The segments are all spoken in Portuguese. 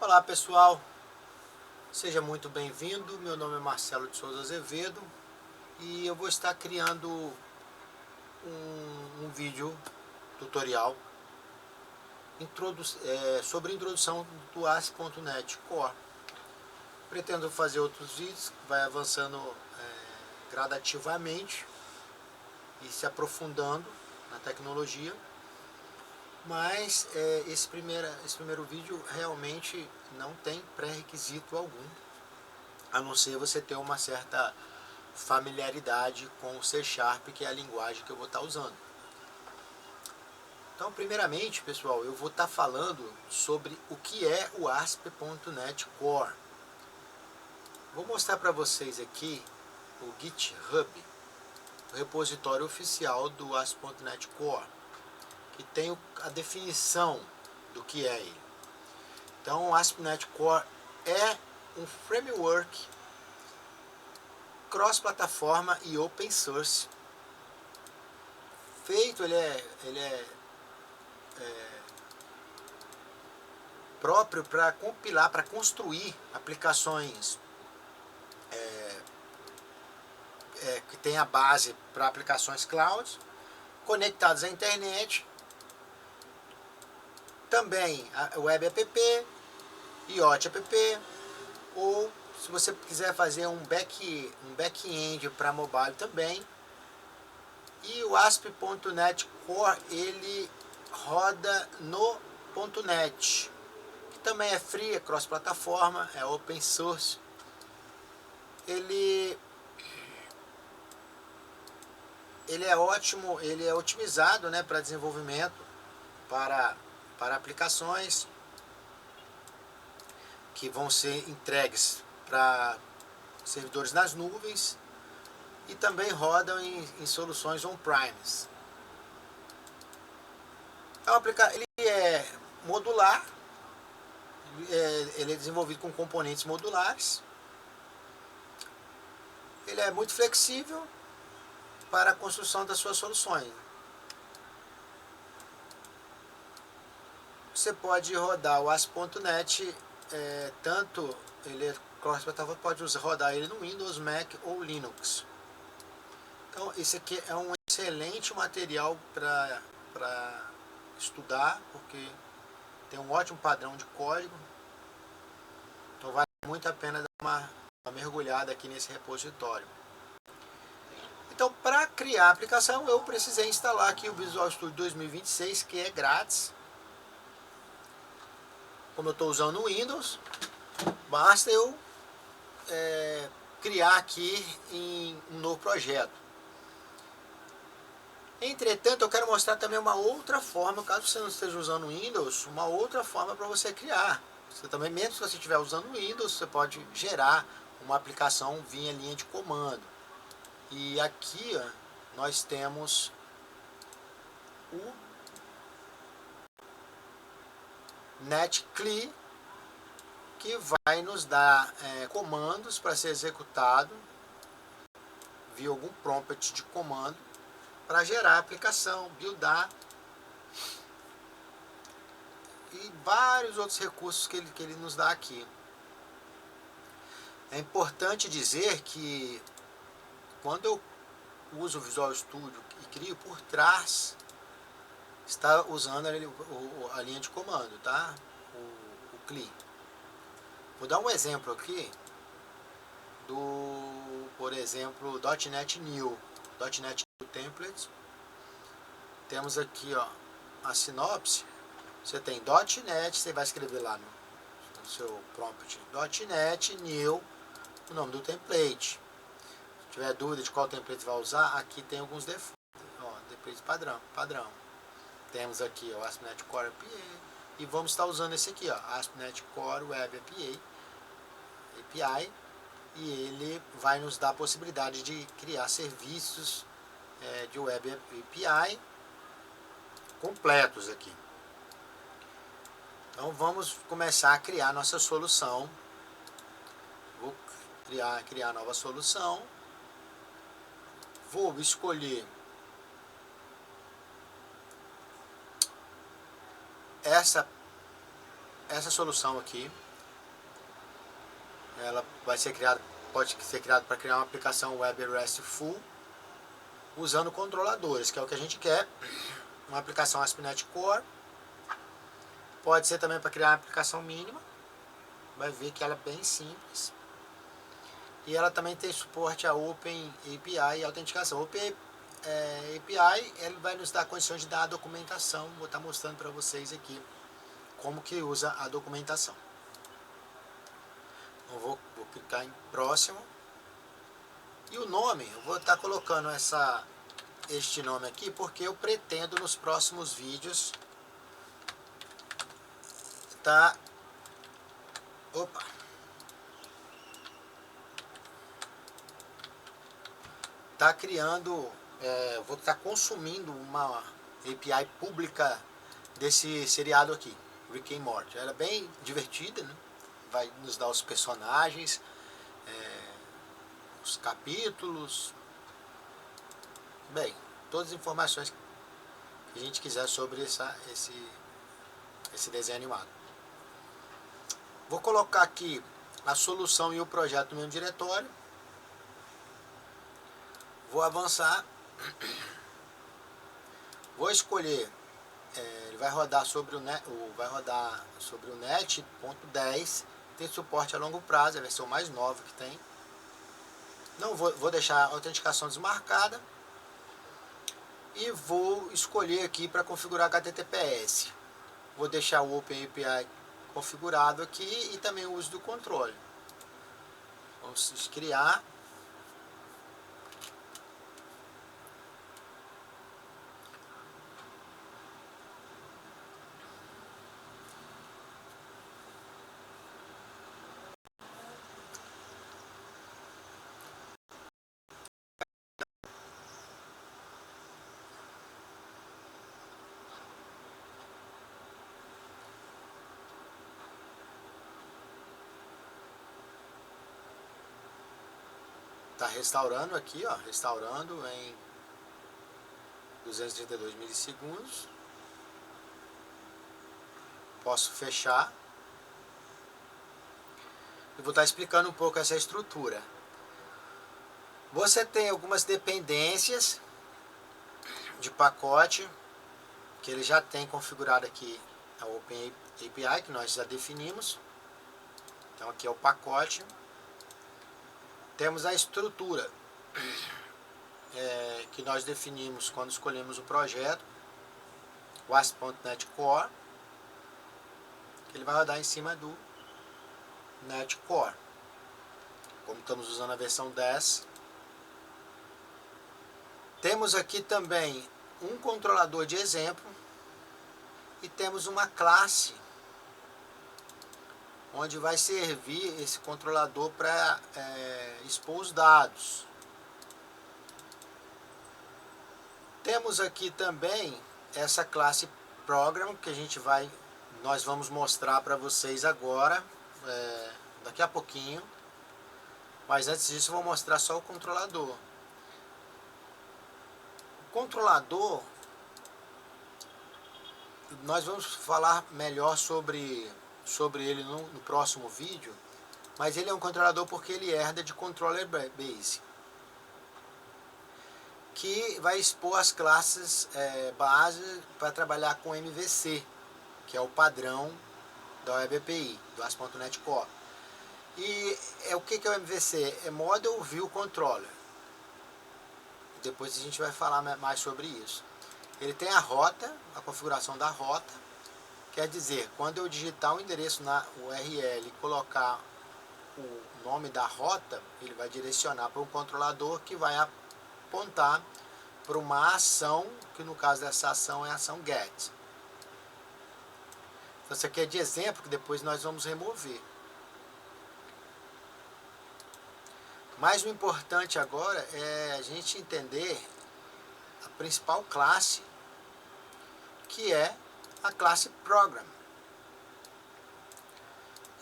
Olá pessoal, seja muito bem-vindo. Meu nome é Marcelo de Souza Azevedo e eu vou estar criando um vídeo tutorial sobre a introdução do ASP.NET Core. Pretendo fazer outros vídeos, vai avançando gradativamente e se aprofundando na tecnologia. Mas esse primeiro vídeo realmente não tem pré-requisito algum, a não ser você ter uma certa familiaridade com o C#, que é a linguagem que eu vou estar usando. Então, primeiramente, pessoal, eu vou estar falando sobre o que é o ASP.NET Core. Vou mostrar para vocês aqui o GitHub, o repositório oficial do ASP.NET Core, que tem a definição do que é ele. Então, o ASP.NET Core é um framework cross-plataforma e open source. Feito, ele é próprio para compilar, para construir aplicações que tem a base para aplicações cloud, conectadas à internet, também a web app, IoT app, ou se você quiser fazer um back-end para mobile também. E o ASP.NET Core ele roda no .NET, que também é free, é cross-plataforma, é open source. Ele é ótimo, ele é otimizado, né, para desenvolvimento, para aplicações que vão ser entregues para servidores nas nuvens e também rodam em soluções on-premise. Ele é modular, ele é desenvolvido com componentes modulares, ele é muito flexível para a construção das suas soluções. Você pode rodar o ASP.NET, tanto ele é cross-plataforma, pode rodar ele no Windows, Mac ou Linux. Então, esse aqui é um excelente material para estudar, porque tem um ótimo padrão de código. Então, vale muito a pena dar uma mergulhada aqui nesse repositório. Então, para criar a aplicação, eu precisei instalar aqui o Visual Studio 2026, que é grátis. Como eu estou usando o Windows, basta eu criar aqui em um novo projeto. Entretanto, eu quero mostrar também uma outra forma, caso você não esteja usando o Windows, uma outra forma para você criar. Você também, mesmo se você estiver usando o Windows, você pode gerar uma aplicação via linha de comando. E aqui nós temos o netcli, que vai nos dar comandos para ser executado via algum prompt de comando para gerar a aplicação, buildar e vários outros recursos que ele nos dá aqui. É importante dizer que quando eu uso o Visual Studio e crio por trás, está usando a linha de comando, tá? O CLI. Vou dar um exemplo aqui por exemplo, .NET New Templates. Temos aqui a sinopse. Você tem .NET, você vai escrever lá no seu prompt .NET New, o nome do template. Se tiver dúvida de qual template vai usar, aqui tem alguns defaults, template padrão. Temos aqui o ASP.NET Core API e vamos estar usando esse aqui, ASP.NET Core Web API, e ele vai nos dar a possibilidade de criar serviços de Web API completos aqui. Então vamos começar a criar nossa solução. Vou criar nova solução. Vou escolher essa solução aqui. ela vai ser criada, pode ser criada para criar uma aplicação web RESTful usando controladores, que é o que a gente quer. Uma aplicação ASP.NET Core. Pode ser também para criar uma aplicação mínima. Vai ver que ela é bem simples. E ela também tem suporte a Open API e autenticação. Open API ele vai nos dar condições de dar a documentação. Vou estar mostrando para vocês aqui como que usa a documentação. Eu vou clicar em próximo. E o nome, eu vou estar colocando este nome aqui porque eu pretendo nos próximos vídeos tá criando, vou estar consumindo uma API pública desse seriado aqui, Rick and Morty. Ela é bem divertida, né? Vai nos dar os personagens, os capítulos, bem, todas as informações que a gente quiser sobre esse desenho animado. Vou colocar aqui a solução e o projeto no mesmo diretório. Vou avançar. Vou escolher. Ele vai rodar sobre o net.10. Tem suporte a longo prazo, é a versão mais nova que tem. Não vou deixar a autenticação desmarcada. E vou escolher aqui para configurar HTTPS. Vou deixar o OpenAPI configurado aqui e também o uso do controle. Vamos criar. Está restaurando aqui, ó, restaurando em 232 milissegundos. Posso fechar. E vou estar explicando um pouco essa estrutura. Você tem algumas dependências de pacote que ele já tem configurado aqui a OpenAPI, que nós já definimos. Então aqui é o pacote. Temos a estrutura que nós definimos quando escolhemos o projeto, o ASP.NET Core, que ele vai rodar em cima do NET Core. Como estamos usando a versão 10. Temos aqui também um controlador de exemplo e temos uma classe onde vai servir esse controlador para expor os dados. Temos aqui também essa classe Program que nós vamos mostrar para vocês agora, daqui a pouquinho. Mas antes disso eu vou mostrar só o controlador. O controlador, nós vamos falar melhor sobre ele no próximo vídeo, mas ele é um controlador porque ele herda de Controller Base, que vai expor as classes base para trabalhar com MVC, que é o padrão da Web API, do ASP.NET Core. E o que é o MVC? É Model View Controller. Depois a gente vai falar mais sobre isso. Ele tem a rota, a configuração da rota. Quer dizer, quando eu digitar o endereço na URL e colocar o nome da rota, ele vai direcionar para um controlador que vai apontar para uma ação, que no caso dessa ação é a ação GET. Então, isso aqui é de exemplo que depois nós vamos remover. Mas o importante agora é a gente entender a principal classe, que é a classe Program.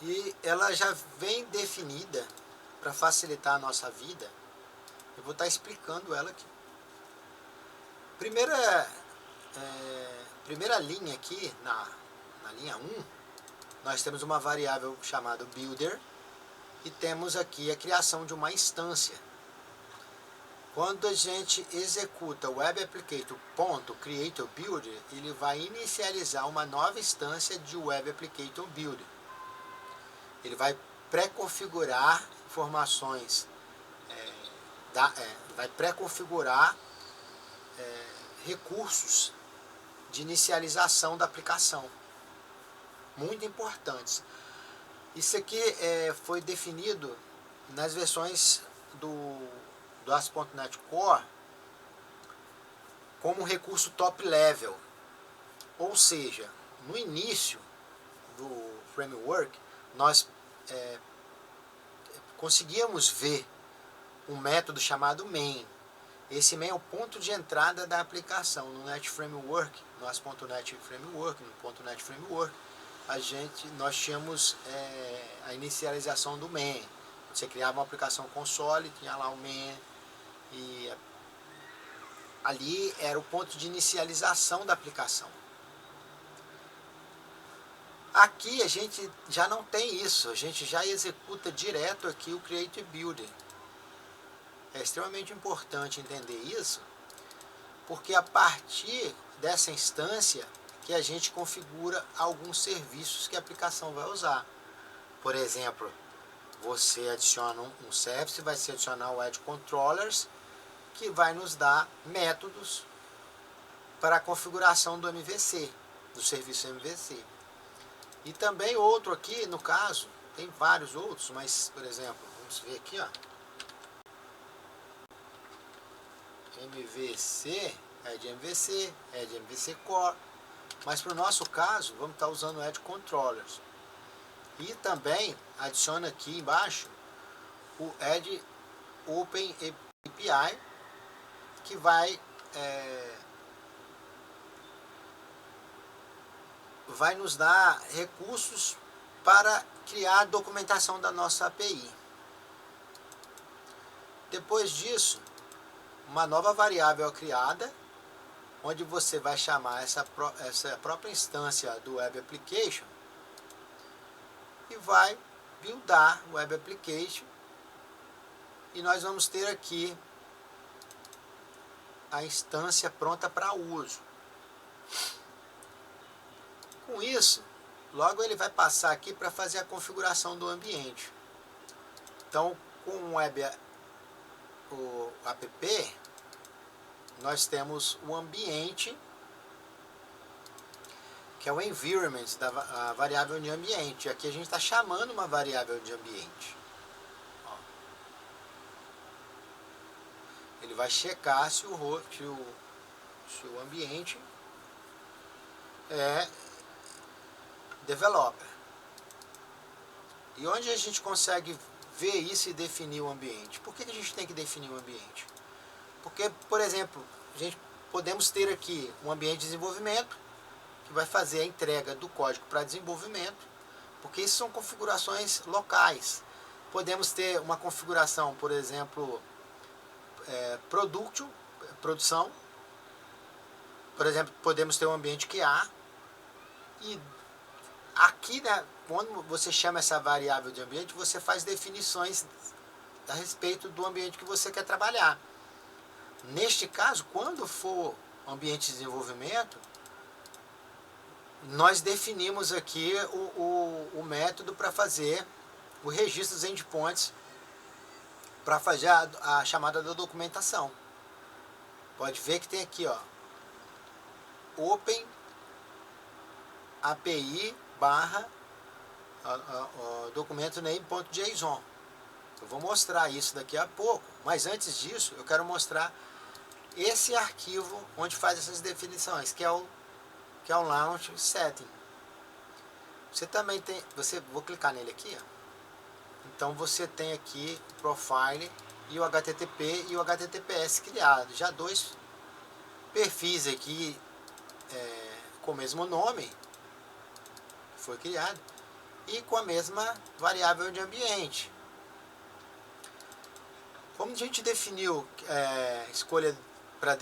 E ela já vem definida para facilitar a nossa vida. Eu vou estar explicando ela aqui. Primeira linha aqui, na linha 1, nós temos uma variável chamada Builder, e temos aqui a criação de uma instância. Quando a gente executa o Web Applicator.Creator Builder, ele vai inicializar uma nova instância de Web Applicator Builder. Ele vai pré-configurar informações, vai pré-configurar recursos de inicialização da aplicação, muito importantes. Isso aqui foi definido nas versões do ASP.NET Core como um recurso top level, ou seja, no início do framework nós conseguíamos ver um método chamado main. Esse main é o ponto de entrada da aplicação. No Net Framework, no ASP.NET Framework, no .NET Framework, nós tínhamos a inicialização do main. Você criava uma aplicação console, tinha lá o main, e ali era o ponto de inicialização da aplicação. Aqui a gente já não tem isso, a gente já executa direto aqui o Create Builder. É extremamente importante entender isso, porque a partir dessa instância que a gente configura alguns serviços que a aplicação vai usar. Por exemplo, você adiciona um service, vai se adicionar o Add Controllers, que vai nos dar métodos para a configuração do MVC, do serviço MVC. E também outro aqui, no caso, tem vários outros, mas, por exemplo, vamos ver aqui, ó. MVC, Add MVC Core. Mas para o nosso caso, vamos estar usando o Add Controllers. E também adiciona aqui embaixo o Add Open API, que vai nos dar recursos para criar a documentação da nossa API. Depois disso, uma nova variável é criada, onde você vai chamar essa própria instância do Web Application e vai buildar o Web Application, e nós vamos ter aqui a instância pronta para uso. Com isso, logo ele vai passar aqui para fazer a configuração do ambiente. Então, com o app, nós temos o ambiente, que é o environment, a variável de ambiente. Aqui a gente está chamando uma variável de ambiente. Ó. Ele vai checar se o ambiente é developer. E onde a gente consegue ver isso e definir o ambiente? Por que a gente tem que definir o ambiente? Porque, por exemplo, podemos ter aqui um ambiente de desenvolvimento, que vai fazer a entrega do código para desenvolvimento, porque isso são configurações locais. Podemos ter uma configuração, por exemplo, produção. Por exemplo, podemos ter um ambiente QA, e aqui, né, quando você chama essa variável de ambiente, você faz definições a respeito do ambiente que você quer trabalhar. Neste caso, quando for ambiente de desenvolvimento, nós definimos aqui o método para fazer o registro dos endpoints, para fazer a chamada da documentação. Pode ver que tem aqui, ó, Open API barra documento name.json. Eu vou mostrar isso daqui a pouco, mas antes disso eu quero mostrar esse arquivo onde faz essas definições, que é o launch setting. Você também tem, vou clicar nele aqui, ó. Então você tem aqui o profile e o HTTP e o HTTPS criado, já dois perfis aqui com o mesmo nome que foi criado e com a mesma variável de ambiente. Como a gente definiu escolha para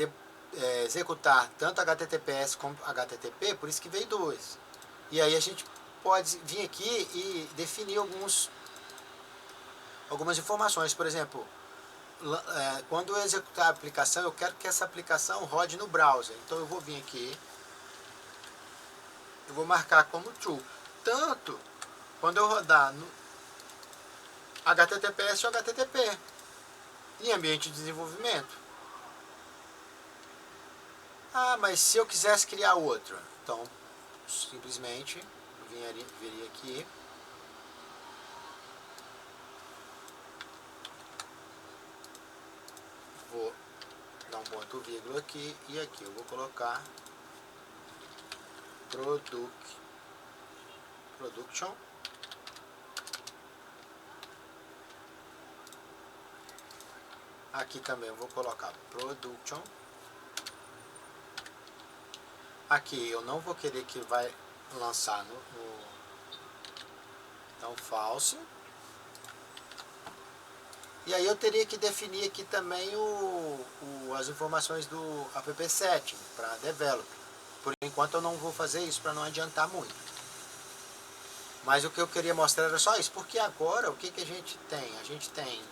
executar tanto HTTPS como HTTP, por isso que veio dois. E aí a gente pode vir aqui e definir alguns algumas informações. Por exemplo, quando eu executar a aplicação, eu quero que essa aplicação rode no browser. Então eu vou vir aqui, eu vou marcar como true. Tanto quando eu rodar no HTTPS ou HTTP em ambiente de desenvolvimento. Ah, mas se eu quisesse criar outro, então simplesmente viria aqui, vou dar um ponto vírgula aqui e aqui eu vou colocar production. Aqui também eu vou colocar production. Aqui eu não vou querer que vai lançar então false. E aí eu teria que definir aqui também as informações do app7 para develop. Por enquanto eu não vou fazer isso para não adiantar muito. Mas o que eu queria mostrar era só isso, porque agora o que a gente tem? A gente tem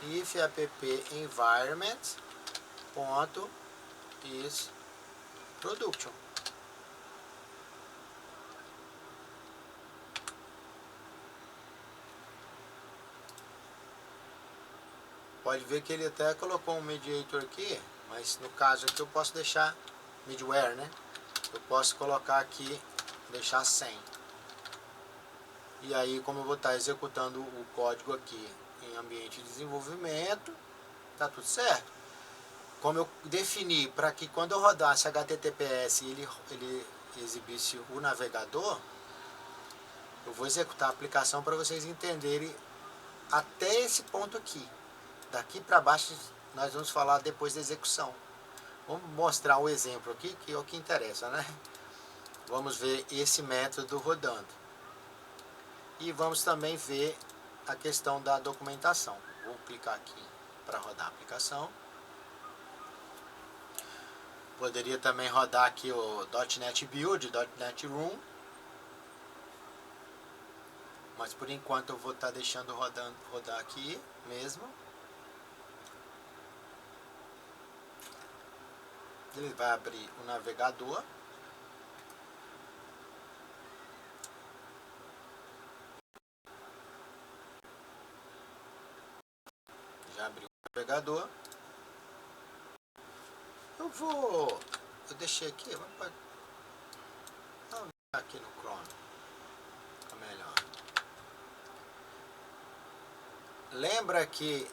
if app environment is production. Pode ver que ele até colocou um mediator aqui, mas no caso aqui eu posso deixar middleware, né? Eu posso colocar aqui, deixar 100. E aí, como eu vou estar executando o código aqui em ambiente de desenvolvimento, tá tudo certo. Como eu defini para que quando eu rodasse HTTPS ele exibisse o navegador, eu vou executar a aplicação para vocês entenderem até esse ponto aqui. Daqui para baixo nós vamos falar depois da execução. Vamos mostrar o exemplo aqui, que é o que interessa, né? Vamos ver esse método rodando. E vamos também ver a questão da documentação. Vou clicar aqui para rodar a aplicação. Poderia também rodar aqui o .NET Build, .NET Room. Mas por enquanto eu vou estar deixando rodar aqui mesmo. Ele vai abrir o navegador. Já abriu o navegador. Eu deixei aqui, vamos aqui no Chrome. Fica melhor. Lembra que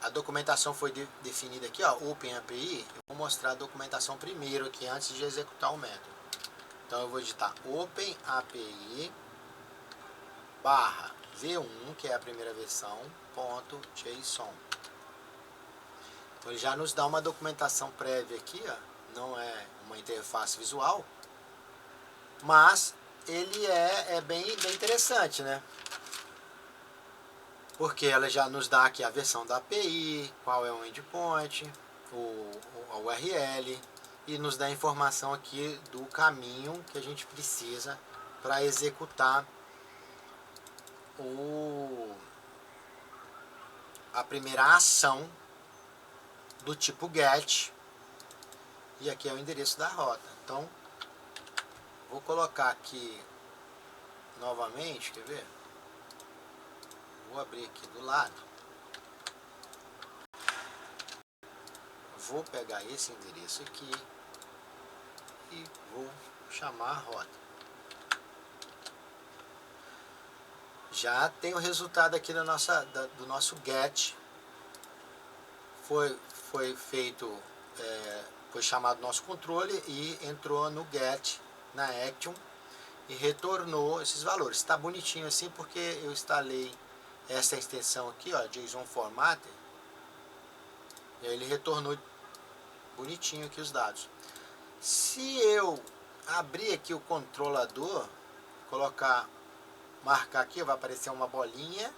a documentação foi definida aqui, ó, OpenAPI. Eu vou mostrar a documentação primeiro aqui, antes de executar o método. Então eu vou digitar OpenAPI /v1, que é a primeira versão, .json. Então ele já nos dá uma documentação prévia aqui, ó. Não é uma interface visual, mas ele é bem interessante, né? Porque ela já nos dá aqui a versão da API, qual é o endpoint, a URL, e nos dá a informação aqui do caminho que a gente precisa para executar a primeira ação do tipo GET. E aqui é o endereço da rota. Então, vou colocar aqui novamente, quer ver? Vou abrir aqui do lado. Vou pegar esse endereço aqui e vou chamar a rota. Já tem o resultado aqui do nosso GET. Foi feito, foi chamado nosso controle e entrou no GET, na Action, e retornou esses valores. Está bonitinho assim porque eu instalei essa extensão aqui, ó, JSON Formatter, e aí ele retornou bonitinho aqui os dados. Se eu abrir aqui o controlador, marcar aqui, vai aparecer uma bolinha,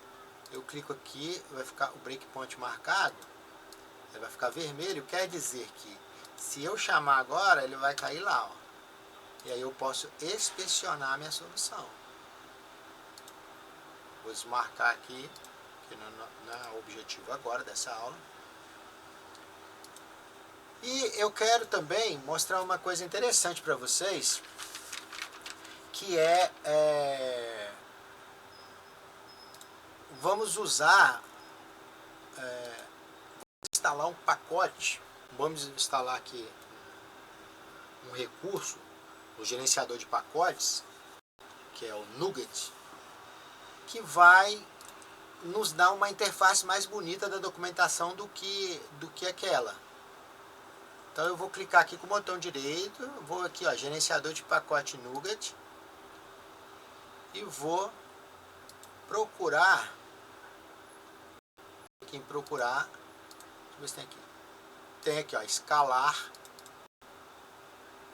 eu clico aqui, vai ficar o breakpoint marcado, ele vai ficar vermelho, quer dizer que se eu chamar agora, ele vai cair lá, ó. E aí eu posso inspecionar a minha solução. Vou desmarcar aqui, que não é o objetivo agora dessa aula. E eu quero também mostrar uma coisa interessante para vocês, que vamos usar, instalar um pacote, vamos instalar aqui um recurso, o gerenciador de pacotes, que é o NuGet, que vai nos dar uma interface mais bonita da documentação do que aquela. Então eu vou clicar aqui com o botão direito, vou aqui, ó, gerenciador de pacote NuGet, e vou procurar, aqui em procurar, deixa eu ver se tem aqui, tem aqui, ó, escalar,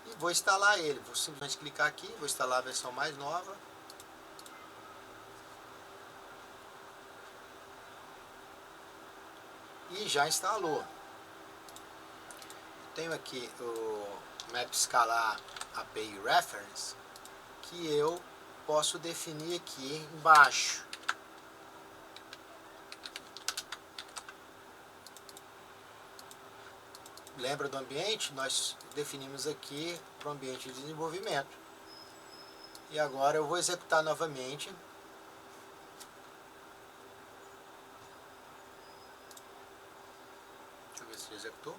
e vou instalar ele. Vou simplesmente clicar aqui, vou instalar a versão mais nova. E já instalou. Tenho aqui o Map Escalar API Reference, que eu posso definir aqui embaixo. Lembra do ambiente? Nós definimos aqui para o ambiente de desenvolvimento. E agora eu vou executar novamente. Deixa eu ver se executou.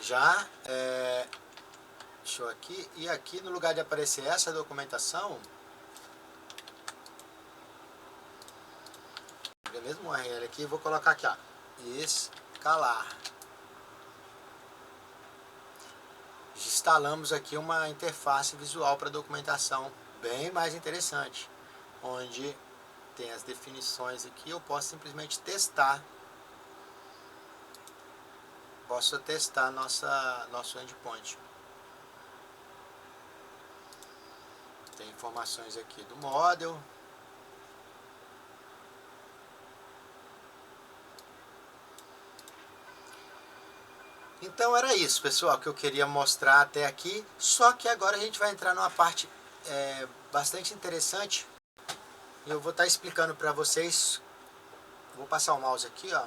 Já deixa eu aqui, e aqui no lugar de aparecer essa documentação, o mesmo URL aqui, vou colocar aqui, ó, escalar. Instalamos aqui uma interface visual para documentação bem mais interessante, onde tem as definições aqui. Eu posso simplesmente testar, nosso endpoint. Tem informações aqui do model. Então era isso, pessoal, que eu queria mostrar até aqui. Só que agora a gente vai entrar numa parte bastante interessante. Eu vou estar explicando para vocês. Vou passar o mouse aqui, ó.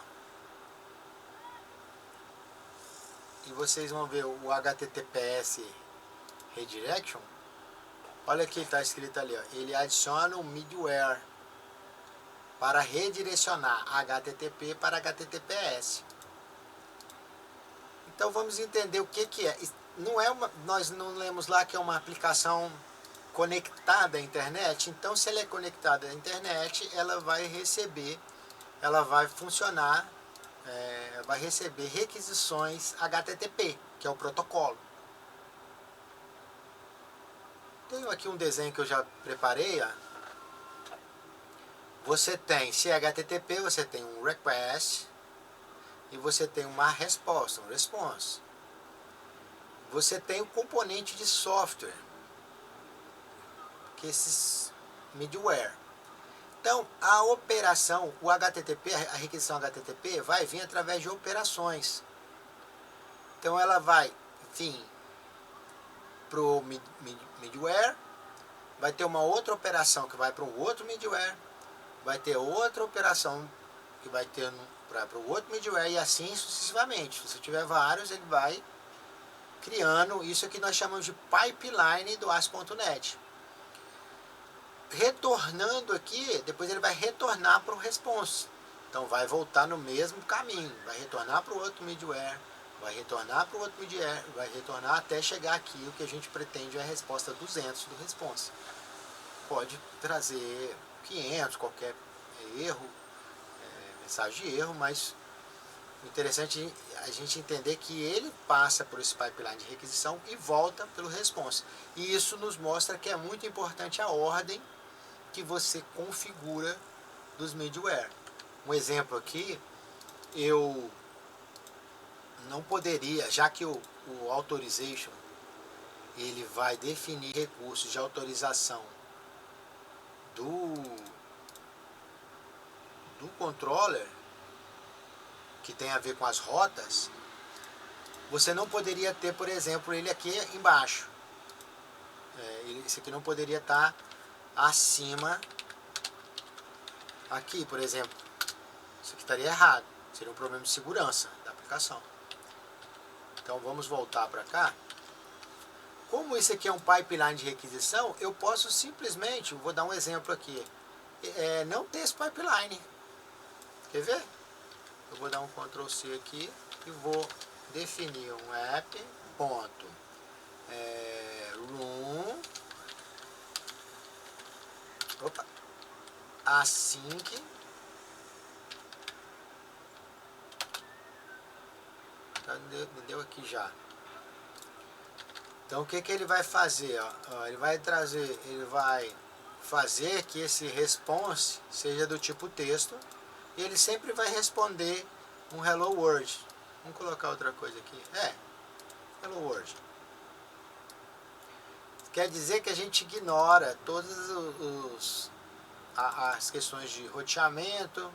E vocês vão ver o HTTPS Redirection. Olha aqui, está escrito ali, ó. Ele adiciona um middleware para redirecionar HTTP para HTTPS. Então vamos entender o que é. Nós não lemos lá que é uma aplicação conectada à internet. Então, se ela é conectada à internet, ela vai funcionar, vai receber requisições HTTP, que é o protocolo. Tenho aqui um desenho que eu já preparei, ó. Você tem, se é HTTP, você tem um request e você tem uma resposta, um response. Você tem o componente de software, que é esses middleware. Então, a operação, o HTTP, a requisição HTTP vai vir através de operações. Então, ela vai vir para o middleware, vai ter uma outra operação que vai para um outro middleware, vai ter outra operação que vai ter para o outro middleware e assim sucessivamente. Se tiver vários, ele vai criando isso que nós chamamos de pipeline do ASP.NET. Retornando aqui, depois ele vai retornar para o response. Então vai voltar no mesmo caminho, vai retornar para o outro middleware, vai retornar para o outro middleware, vai retornar até chegar aqui. O que a gente pretende é a resposta 200 do response. Pode trazer 500, qualquer erro, mensagem de erro, mas o interessante é a gente entender que ele passa por esse pipeline de requisição e volta pelo response. E isso nos mostra que é muito importante a ordem que você configura dos middleware. Um exemplo aqui, eu não poderia, já que o authorization ele vai definir recursos de autorização do controller, que tem a ver com as rotas, você não poderia ter, por exemplo, ele aqui embaixo. Esse aqui não poderia estar acima aqui, por exemplo. Isso aqui estaria errado. Seria um problema de segurança da aplicação. Então vamos voltar para cá. Como isso aqui é um pipeline de requisição, eu posso simplesmente, vou dar um exemplo aqui, não ter esse pipeline. Quer ver? Eu vou dar um Ctrl C aqui e vou definir um app ponto room async me deu aqui já. Então o que ele vai fazer? Ele vai fazer que esse response seja do tipo texto e ele sempre vai responder um hello world. Vamos colocar outra coisa aqui. Hello world. Quer dizer que a gente ignora todas as questões de roteamento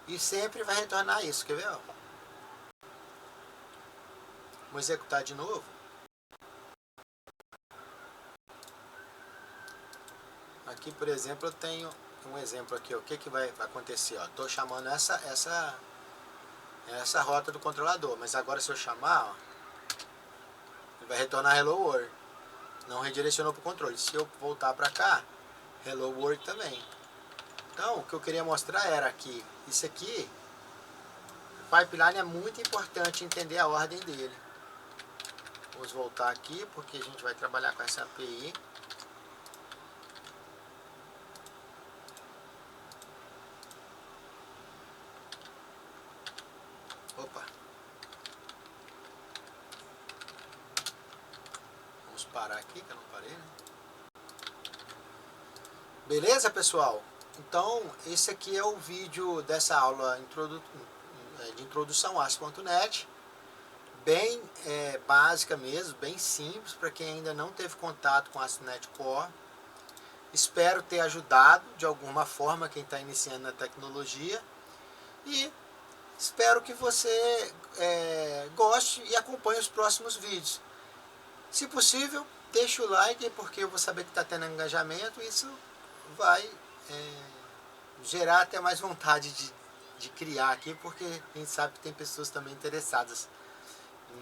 e sempre vai retornar isso. Quer ver? Vamos executar de novo. Aqui, por exemplo, eu tenho um exemplo aqui. O que vai acontecer? Estou chamando essa rota do controlador, mas agora se eu chamar, ele vai retornar hello world. Não redirecionou para o controle. Se eu voltar para cá, hello world também. Então, o que eu queria mostrar era que isso aqui, o pipeline é muito importante entender a ordem dele. Vamos voltar aqui, porque a gente vai trabalhar com essa API. Vamos parar aqui, que eu não parei, né? Beleza, pessoal? Então, esse aqui é o vídeo dessa aula de introdução a ASP.NET. Bem básica mesmo, bem simples, para quem ainda não teve contato com a ASP.NET Core. Espero ter ajudado de alguma forma quem está iniciando na tecnologia. E espero que você goste e acompanhe os próximos vídeos. Se possível, deixa o like, porque eu vou saber que está tendo engajamento. Isso vai gerar até mais vontade de criar aqui, porque a gente sabe que tem pessoas também interessadas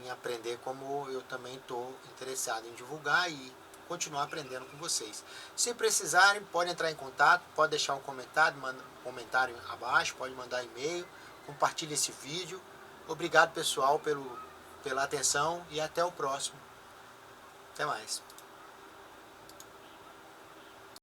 em aprender, como eu também estou interessado em divulgar e continuar aprendendo com vocês. Se precisarem, pode entrar em contato, pode deixar um comentário abaixo, pode mandar e-mail, compartilhe esse vídeo. Obrigado, pessoal, pela atenção e até o próximo. Até mais.